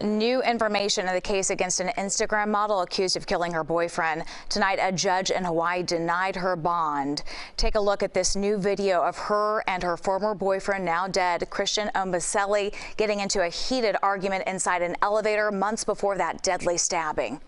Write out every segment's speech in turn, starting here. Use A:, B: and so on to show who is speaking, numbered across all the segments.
A: New information in the case against an Instagram model accused of killing her boyfriend. Tonight, a judge in Hawaii denied her bond. Take a look at this new video of her and her former boyfriend, now dead, Christian Ombaselli, getting into a heated argument inside an elevator months before that deadly stabbing.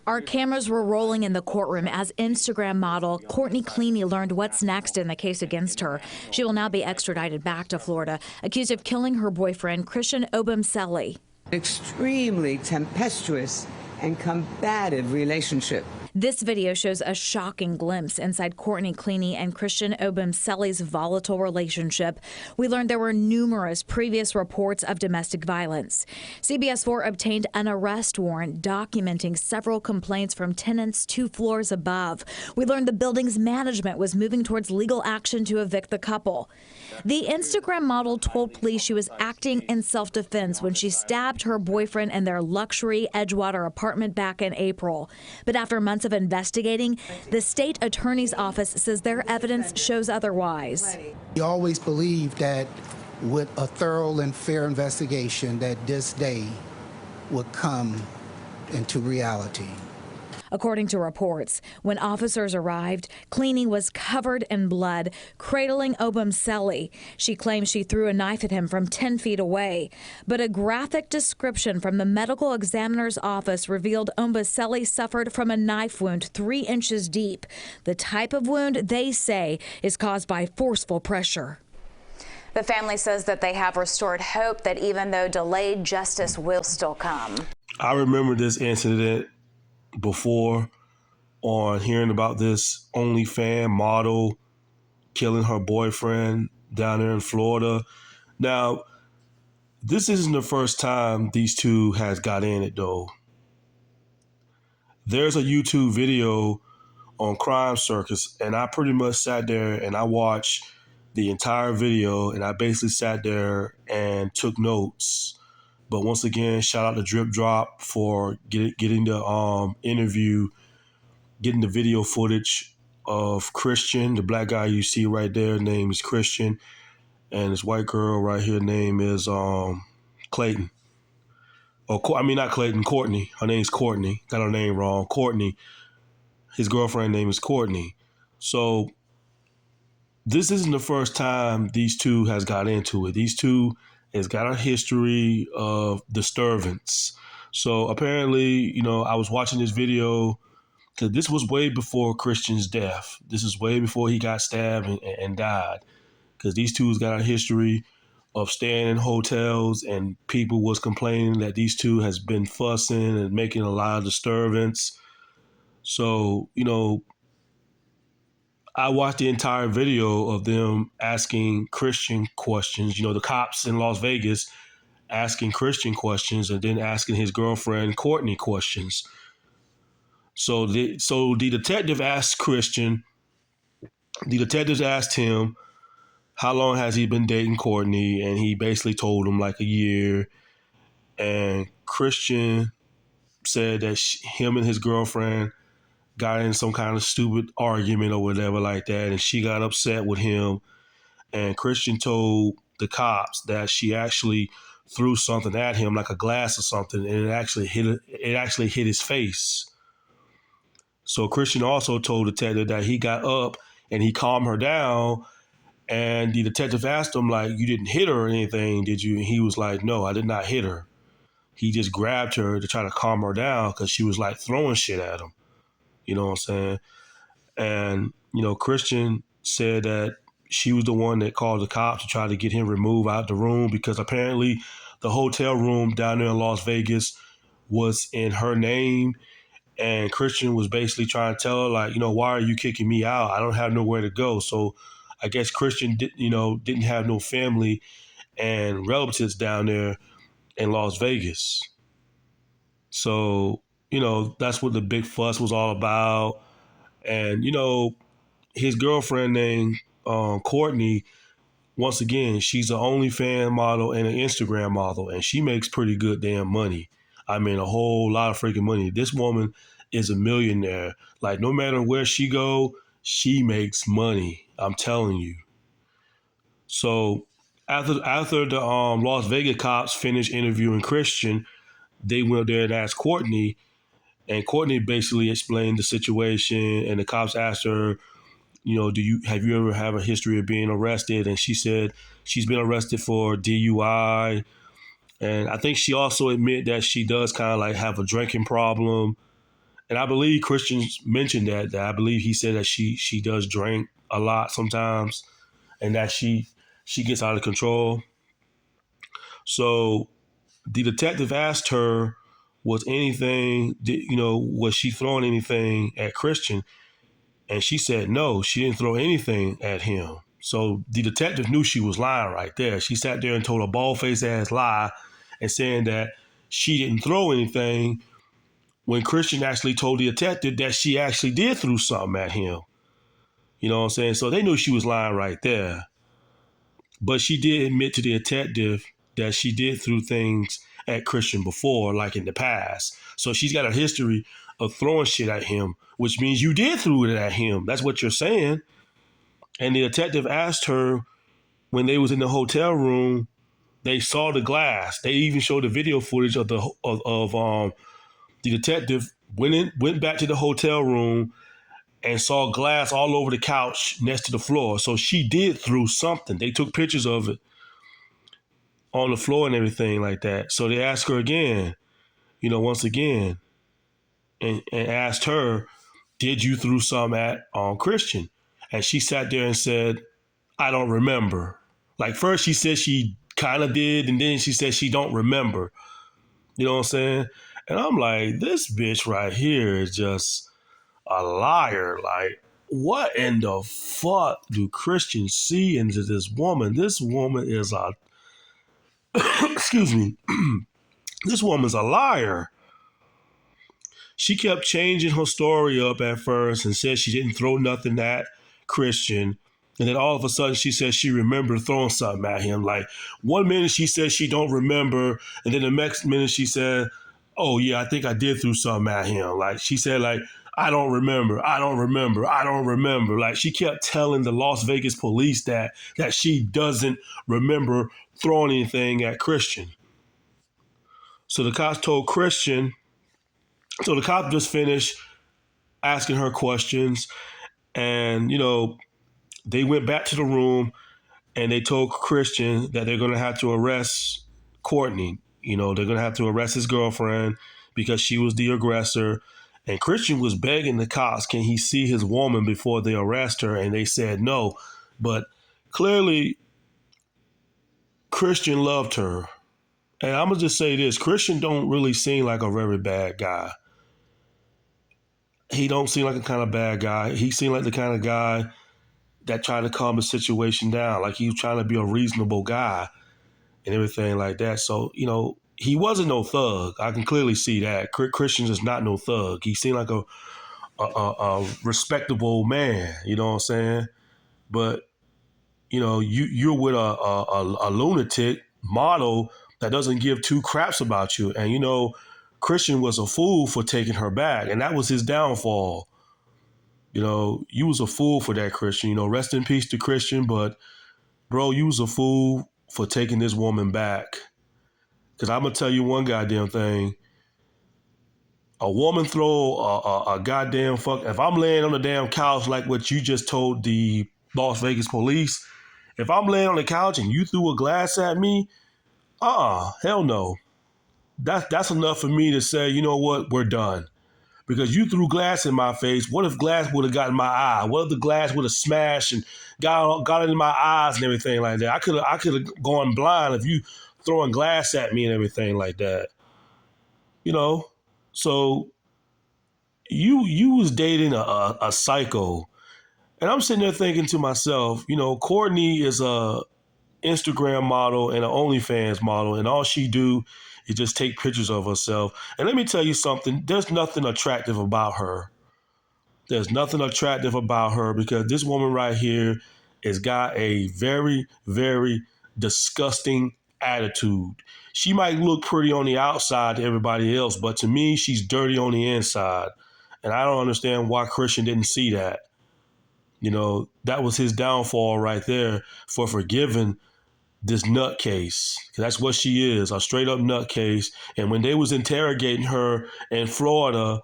B: Our cameras were rolling in the courtroom as Instagram model Courtney Cleaney learned what's next in the case against her. She will now be extradited back to Florida, accused of killing her boyfriend, Christian Ombaselli.
C: Extremely tempestuous and combative relationship.
B: This video shows a shocking glimpse inside Courtney Cleaney and Christian Ombaselli's volatile relationship. We learned there were numerous previous reports of domestic violence. CBS 4 obtained an arrest warrant documenting several complaints from tenants 2 floors above. We learned the building's management was moving towards legal action to evict the couple. The Instagram model told police she was acting in self-defense when she stabbed her boyfriend in their luxury Edgewater apartment back in April. But after months of investigating, the state attorney's office says their evidence shows otherwise.
D: We always believed that with a thorough and fair investigation that this day would come into reality.
B: According to reports, when officers arrived, Cleaney was covered in blood, cradling Ombaselli. She claims she threw a knife at him from 10 feet away. But a graphic description from the medical examiner's office revealed Ombaselli suffered from a knife wound 3 inches deep. The type of wound, they say, is caused by forceful pressure.
A: The family says that they have restored hope that even though delayed, justice will still come.
E: I remember this incident before, on hearing about this OnlyFans model killing her boyfriend down there in Florida. Now, this isn't the first time these two has got in it, though. There's a YouTube video on Crime Circus, and I pretty much sat there and I watched the entire video, and I basically sat there and took notes. But once again, shout out to Drip Drop for getting the interview, getting the video footage of Christian, the black guy you see right there, name is Christian, and this white girl right here, name is Clayton. I mean, not Clayton, Courtney. Her name's Courtney. Got her name wrong. Courtney. His girlfriend name is Courtney. So this isn't the first time these two has got into it. These two has got a history of disturbance. So apparently, I was watching this video because this was way before Christian's death. This is way before he got stabbed and died. Because these two's got a history of staying in hotels, and people was complaining that these two has been fussing and making a lot of disturbance. So, I watched the entire video of them asking Christian questions, the cops in Las Vegas asking Christian questions and then asking his girlfriend Courtney questions. So the detective asked Christian, the detectives asked him, how long has he been dating Courtney? And he basically told them like a year. And Christian said that him and his girlfriend got in some kind of stupid argument or whatever like that, and she got upset with him. And Christian told the cops that she actually threw something at him, like a glass or something, and it actually hit his face. So Christian also told the detective that he got up and he calmed her down, and the detective asked him, like, you didn't hit her or anything, did you? And he was like, no, I did not hit her. He just grabbed her to try to calm her down because she was like throwing shit at him. You know what I'm saying? And, Christian said that she was the one that called the cops to try to get him removed out the room because apparently the hotel room down there in Las Vegas was in her name. And Christian was basically trying to tell her, like, why are you kicking me out? I don't have nowhere to go. So I guess Christian didn't have no family and relatives down there in Las Vegas. So that's what the big fuss was all about. And, his girlfriend named Courtney, once again, she's an OnlyFans model and an Instagram model, and she makes pretty good damn money. I mean, a whole lot of freaking money. This woman is a millionaire. Like, no matter where she go, she makes money. I'm telling you. So after the Las Vegas cops finished interviewing Christian, they went there and asked Courtney, and Courtney basically explained the situation, and the cops asked her, have you ever have a history of being arrested? And she said she's been arrested for DUI. And I think she also admitted that she does kind of like have a drinking problem. And I believe Christians mentioned that I believe he said that she does drink a lot sometimes, and that she gets out of control. So the detective asked her, was she throwing anything at Christian? And she said no, she didn't throw anything at him. So the detective knew she was lying right there. She sat there and told a bald-faced ass lie and saying that she didn't throw anything, when Christian actually told the detective that she actually did throw something at him. You know what I'm saying? So they knew she was lying right there. But she did admit to the detective that she did throw things at Christian before, like in the past. So she's got a history of throwing shit at him, which means you did throw it at him. That's what you're saying. And the detective asked her, when they was in the hotel room, they saw the glass. They even showed the video footage of the detective went back to the hotel room and saw glass all over the couch next to the floor. So she did throw something. They took pictures of it on the floor and everything like that. So they asked her again, once again, and asked her, did you throw something at Christian? And she sat there and said, I don't remember. Like first she said she kind of did, and then she said she don't remember. You know what I'm saying? And I'm like, this bitch right here is just a liar. Like, what in the fuck do Christians see into this woman? This woman is a, excuse me, this woman's a liar. She kept changing her story up at first and said she didn't throw nothing at Christian. And then all of a sudden she said she remembered throwing something at him. Like 1 minute she said she don't remember. And then the next minute she said, oh yeah, I think I did throw something at him. Like she said, like, I don't remember. I don't remember. I don't remember. Like she kept telling the Las Vegas police that she doesn't remember throwing anything at Christian. So the cops told Christian, so the cop just finished asking her questions, and they went back to the room and they told Christian that they're going to have to arrest Courtney. They're going to have to arrest his girlfriend because she was the aggressor. And Christian was begging the cops, can he see his woman before they arrest her? And they said no. But clearly, Christian loved her. And I'm going to just say this, Christian don't really seem like a very bad guy. He don't seem like a kind of bad guy. He seemed like the kind of guy that tried to calm the situation down. Like he was trying to be a reasonable guy and everything like that. So, he wasn't no thug. I can clearly see that. Christian is not no thug. He seemed like a respectable man, you know what I'm saying? But, you're with a lunatic model that doesn't give two craps about you. And, Christian was a fool for taking her back, and that was his downfall. You was a fool for that, Christian. Rest in peace to Christian, but bro, you was a fool for taking this woman back. Because I'm going to tell you one goddamn thing. A woman throw a goddamn fuck. If I'm laying on the damn couch like what you just told the Las Vegas police, if I'm laying on the couch and you threw a glass at me, hell no. That's enough for me to say, you know what, we're done. Because you threw glass in my face. What if glass would have gotten my eye? What if the glass would have smashed and got in my eyes and everything like that? I could have gone blind if you throwing glass at me and everything like that. So you was dating a psycho. And I'm sitting there thinking to myself, Courtney is a Instagram model and an OnlyFans model, and all she do is just take pictures of herself. And let me tell you something, there's nothing attractive about her. There's nothing attractive about her because this woman right here has got a very, very disgusting attitude. She might look pretty on the outside to everybody else, but to me, she's dirty on the inside. And I don't understand why Christian didn't see that. That was his downfall right there for forgiving this nutcase. That's what she is, a straight up nutcase. And when they was interrogating her in Florida,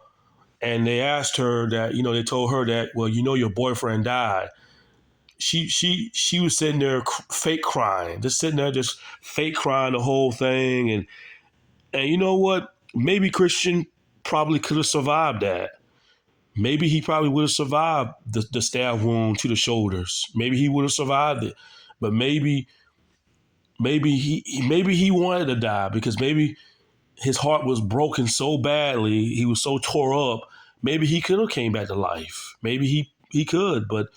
E: and they asked her that, they told her that, well, your boyfriend died. She was sitting there fake crying, just sitting there, just fake crying the whole thing. And you know what? Maybe Christian probably could have survived that. Maybe he probably would have survived the stab wound to the shoulders. Maybe he would have survived it. But maybe he wanted to die because maybe his heart was broken so badly, he was so tore up. Maybe he could have came back to life. Maybe he could. But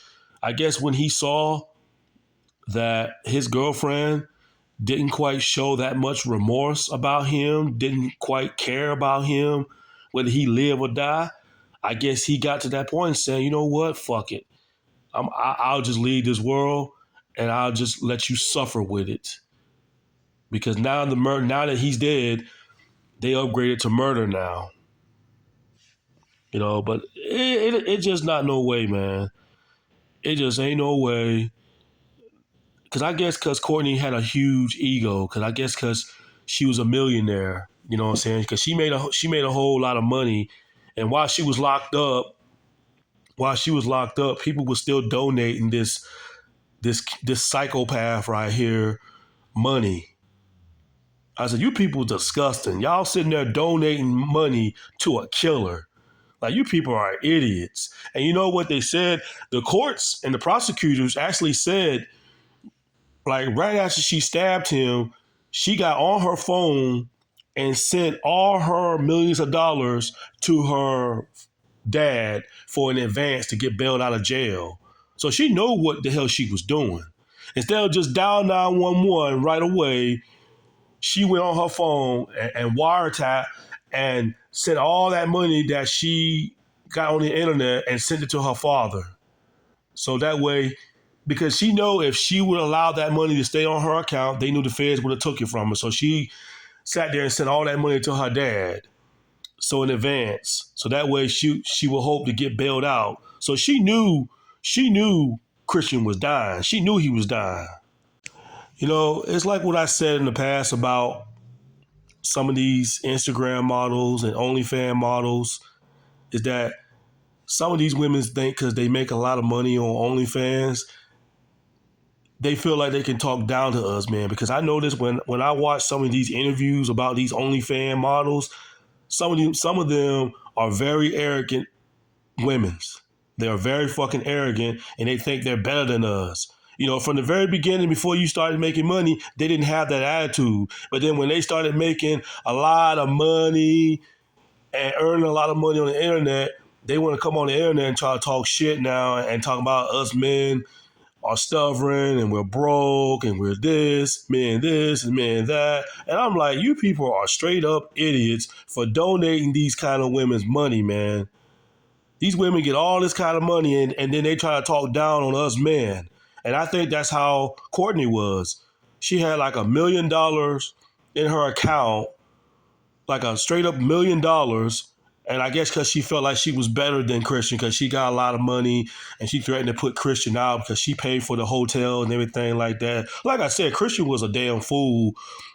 E: I guess when he saw that his girlfriend didn't quite show that much remorse about him, didn't quite care about him, whether he live or die, I guess he got to that point and saying, you know what, fuck it. I'll just leave this world and I'll just let you suffer with it. Because now now that he's dead, they upgraded to murder now. But it just not no way, man. It just ain't no way. Because I guess because Courtney had a huge ego. Because she was a millionaire. You know what I'm saying? Because she made a whole lot of money, and while she was locked up, people were still donating this psychopath right here money. I said, you people disgusting. Y'all sitting there donating money to a killer. Like, you people are idiots. And you know what they said? The courts and the prosecutors actually said, like, right after she stabbed him, she got on her phone and sent all her millions of dollars to her dad for an advance to get bailed out of jail. So she knew what the hell she was doing. Instead of just dial 911 right away, she went on her phone and wiretap and sent all that money that she got on the internet and sent it to her father. So that way, because she know if she would allow that money to stay on her account, they knew the feds would have took it from her. So she sat there and sent all that money to her dad. So in advance. So that way she will hope to get bailed out. So she knew Christian was dying. She knew he was dying. It's like what I said in the past about some of these Instagram models and OnlyFans models, is that some of these women think because they make a lot of money on OnlyFans, they feel like they can talk down to us, man. Because I noticed when I watch some of these interviews about these OnlyFans models, some of them are very arrogant women. They are very fucking arrogant, and they think they're better than us. From the very beginning, before you started making money, they didn't have that attitude. But then when they started making a lot of money and earning a lot of money on the internet, they want to come on the internet and try to talk shit now and talk about us men are stubborn and we're broke and we're this and men that. And I'm like, you people are straight up idiots for donating these kind of women's money, man. These women get all this kind of money and then they try to talk down on us men. And I think that's how Courtney was. She had like $1 million in her account, like a straight up $1 million. And I guess because she felt like she was better than Christian because she got a lot of money and she threatened to put Christian out because she paid for the hotel and everything like that. Like I said, Christian was a damn fool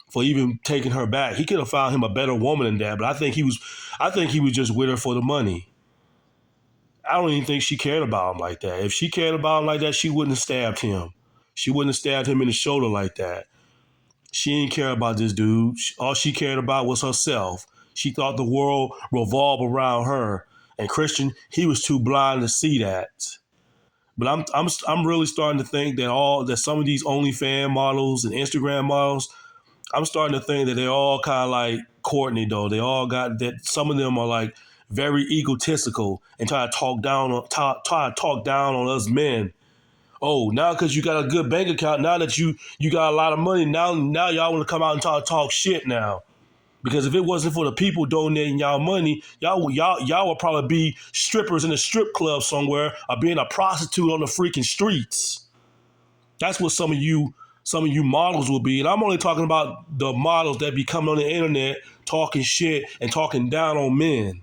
E: for even taking her back. He could have found him a better woman than that, but I think he was just with her for the money. I don't even think she cared about him like that. If she cared about him like that, she wouldn't have stabbed him. She wouldn't have stabbed him in the shoulder like that. She didn't care about this dude. All she cared about was herself. She thought the world revolved around her. And Christian, he was too blind to see that. But I'm really starting to think that some of these OnlyFans models and Instagram models, I'm starting to think that they're all kind of like Courtney though. They all got that. Some of them are like very egotistical and try to talk down on us men. Oh, now because you got a good bank account, now that you got a lot of money, now y'all want to come out and talk shit now. Because if it wasn't for the people donating y'all money, y'all would probably be strippers in a strip club somewhere or being a prostitute on the freaking streets. That's what some of you models will be. And I'm only talking about the models that be coming on the internet talking shit and talking down on men.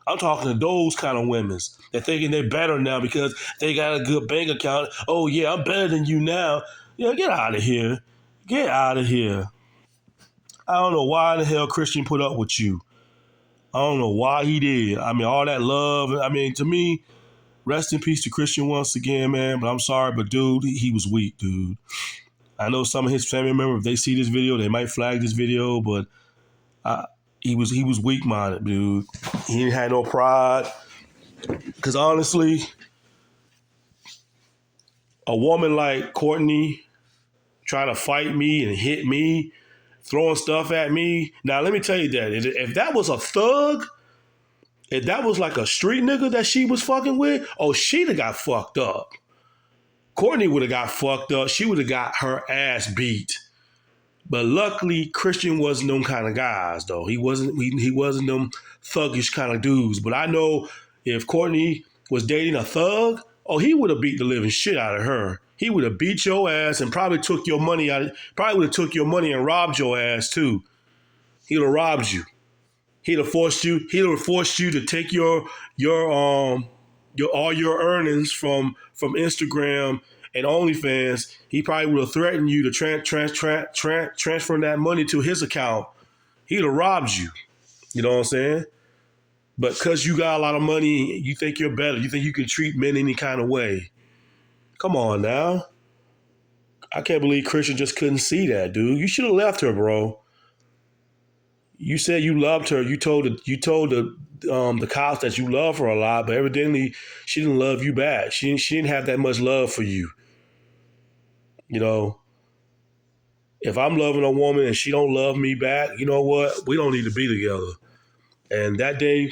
E: I'm talking to those kind of women that thinking they're better now because they got a good bank account. Oh, yeah, I'm better than you now. Yeah, get out of here. Get out of here. I don't know why the hell Christian put up with you. I don't know why he did. I mean, all that love. I mean, to me, rest in peace to Christian once again, man. But I'm sorry, but dude, he was weak, dude. I know some of his family members, if they see this video, they might flag this video, but he was weak-minded, dude. He didn't have no pride. Because honestly, a woman like Courtney trying to fight me and hit me, throwing stuff at me. Now, let me tell you that. If that was a thug, if that was like a street nigga that she was fucking with, oh, she'd have got fucked up. Courtney would have got fucked up. She would have got her ass beat. But luckily, Christian wasn't them kind of guys, though. He wasn't them thuggish kind of dudes. But I know if Courtney was dating a thug, oh, he would have beat the living shit out of her. He would have beat your ass and probably took your money out. Probably would have took your money and robbed your ass too. He would have robbed you. He'd have forced you. He'd have forced you to take your all your earnings from Instagram and OnlyFans. He probably would have threatened you to transfer that money to his account. He'd have robbed you. You know what I'm saying? But because you got a lot of money, you think you're better. You think you can treat men any kind of way. Come on now. I can't believe Christian just couldn't see that, dude. You should have left her, bro. You said you loved her. You told the cops that you love her a lot, but evidently she didn't love you back. She didn't have that much love for you. You know, if I'm loving a woman and she don't love me back, you know what? We don't need to be together. And that day,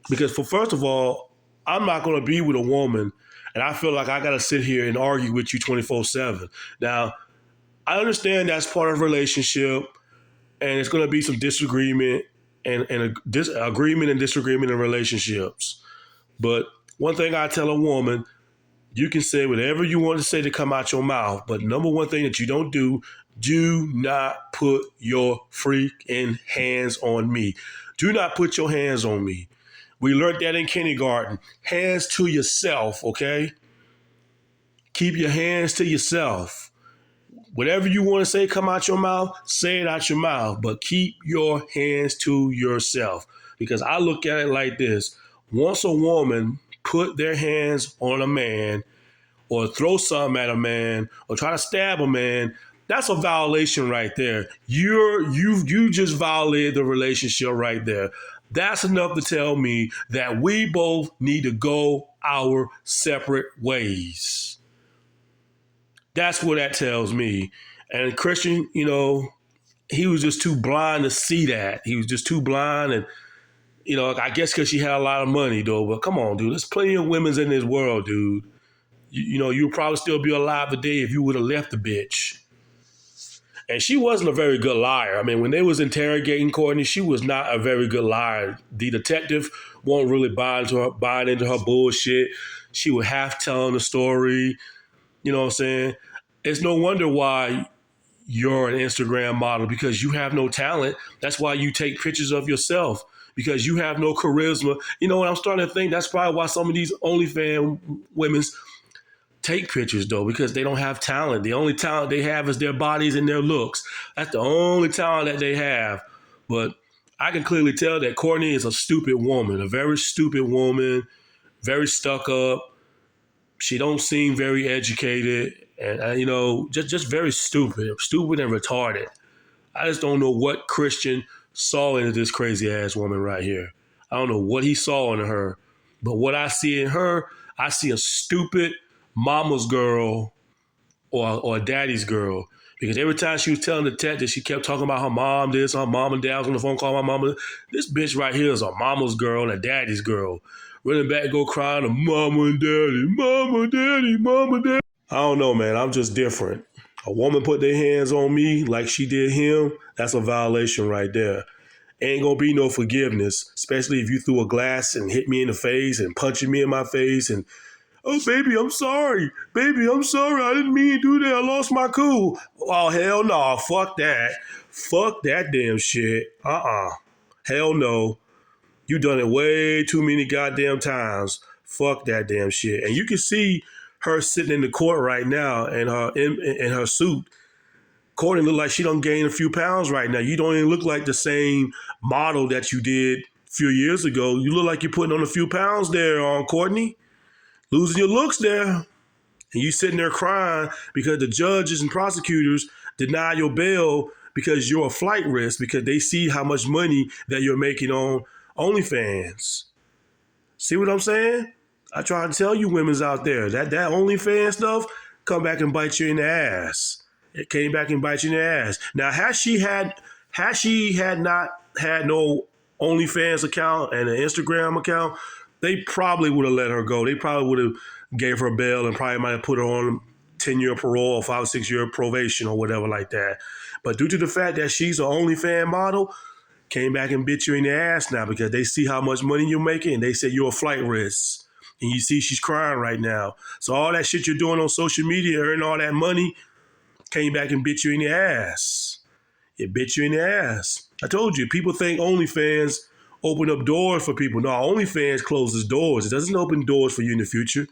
E: because first of all, I'm not going to be with a woman and I feel like I got to sit here and argue with you 24/7. Now, I understand that's part of a relationship and it's going to be some disagreement and agreement and disagreement in relationships. But one thing I tell a woman, you can say whatever you want to say to come out your mouth, but number one thing that you don't do not put your freaking hands on me. Do not put your hands on me. We learned that in kindergarten. Hands to yourself, okay? Keep your hands to yourself. Whatever you want to say come out your mouth, say it out your mouth, but keep your hands to yourself. Because I look at it like this. Once a woman put their hands on a man or throw something at a man or try to stab a man, that's a violation right there. You just violated the relationship right there. That's enough to tell me that we both need to go our separate ways. That's what that tells me. And Christian, you know, he was just too blind to see that. He was just too blind. And, you know, I guess because she had a lot of money, though. But come on, dude. There's plenty of women in this world, dude. You know, you'll probably still be alive today if you would have left the bitch. And she wasn't a very good liar. I mean, when they was interrogating Courtney, she was not a very good liar. The detective won't really buy into her bullshit. She would half telling the story. You know what I'm saying? It's no wonder why you're an Instagram model, because you have no talent. That's why you take pictures of yourself, because you have no charisma. You know what I'm starting to think? That's probably why some of these OnlyFans women take pictures, though, because they don't have talent. The only talent they have is their bodies and their looks. That's the only talent that they have. But I can clearly tell that Courtney is a stupid woman, a very stupid woman, very stuck up. She don't seem very educated and, you know, just very stupid and retarded. I just don't know what Christian saw in this crazy ass woman right here. I don't know what he saw in her, but what I see in her, I see a stupid mama's girl or a daddy's girl. Because every time she was telling the detective, she kept talking about her mom this, her mom and dad was on the phone calling my mama. This bitch right here is a mama's girl and a daddy's girl. Running back and go crying to mama and daddy, mama, daddy, mama, daddy. I don't know, man. I'm just different. A woman put their hands on me like she did him, that's a violation right there. Ain't gonna be no forgiveness, especially if you threw a glass and hit me in the face and punching me in my face and, oh, baby, I'm sorry. Baby, I'm sorry. I didn't mean to do that. I lost my cool. Oh, hell no. Fuck that. Fuck that damn shit. Hell no. You done it way too many goddamn times. Fuck that damn shit. And you can see her sitting in the court right now in her suit. Courtney look like she done gained a few pounds right now. You don't even look like the same model that you did a few years ago. You look like you're putting on a few pounds there, Courtney. Losing your looks there. And you sitting there crying because the judges and prosecutors deny your bail because you're a flight risk, because they see how much money that you're making on OnlyFans. See what I'm saying? I try to tell you women's out there that OnlyFans stuff come back and bite you in the ass. It came back and bite you in the ass. Now, had she had not had no OnlyFans account and an Instagram account, they probably would have let her go. They probably would have gave her bail and probably might have put her on 10-year parole or 5 or 6 year probation or whatever like that. But due to the fact that she's an OnlyFans model, came back and bit you in the ass now because they see how much money you're making and they say you're a flight risk. And you see she's crying right now. So all that shit you're doing on social media, earning all that money, came back and bit you in the ass. It bit you in the ass. I told you, people think OnlyFans open up doors for people. No, OnlyFans closes doors. It doesn't open doors for you in the future.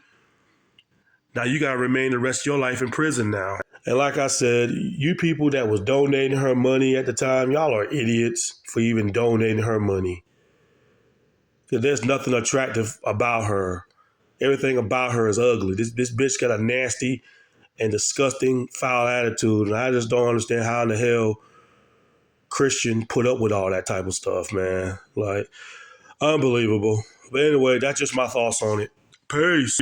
E: Now you got to remain the rest of your life in prison now. And like I said, you people that was donating her money at the time, y'all are idiots for even donating her money. Because there's nothing attractive about her. Everything about her is ugly. This bitch got a nasty and disgusting, foul attitude. And I just don't understand how in the hell Christian put up with all that type of stuff, man. Like, unbelievable. But anyway, that's just my thoughts on it. Peace.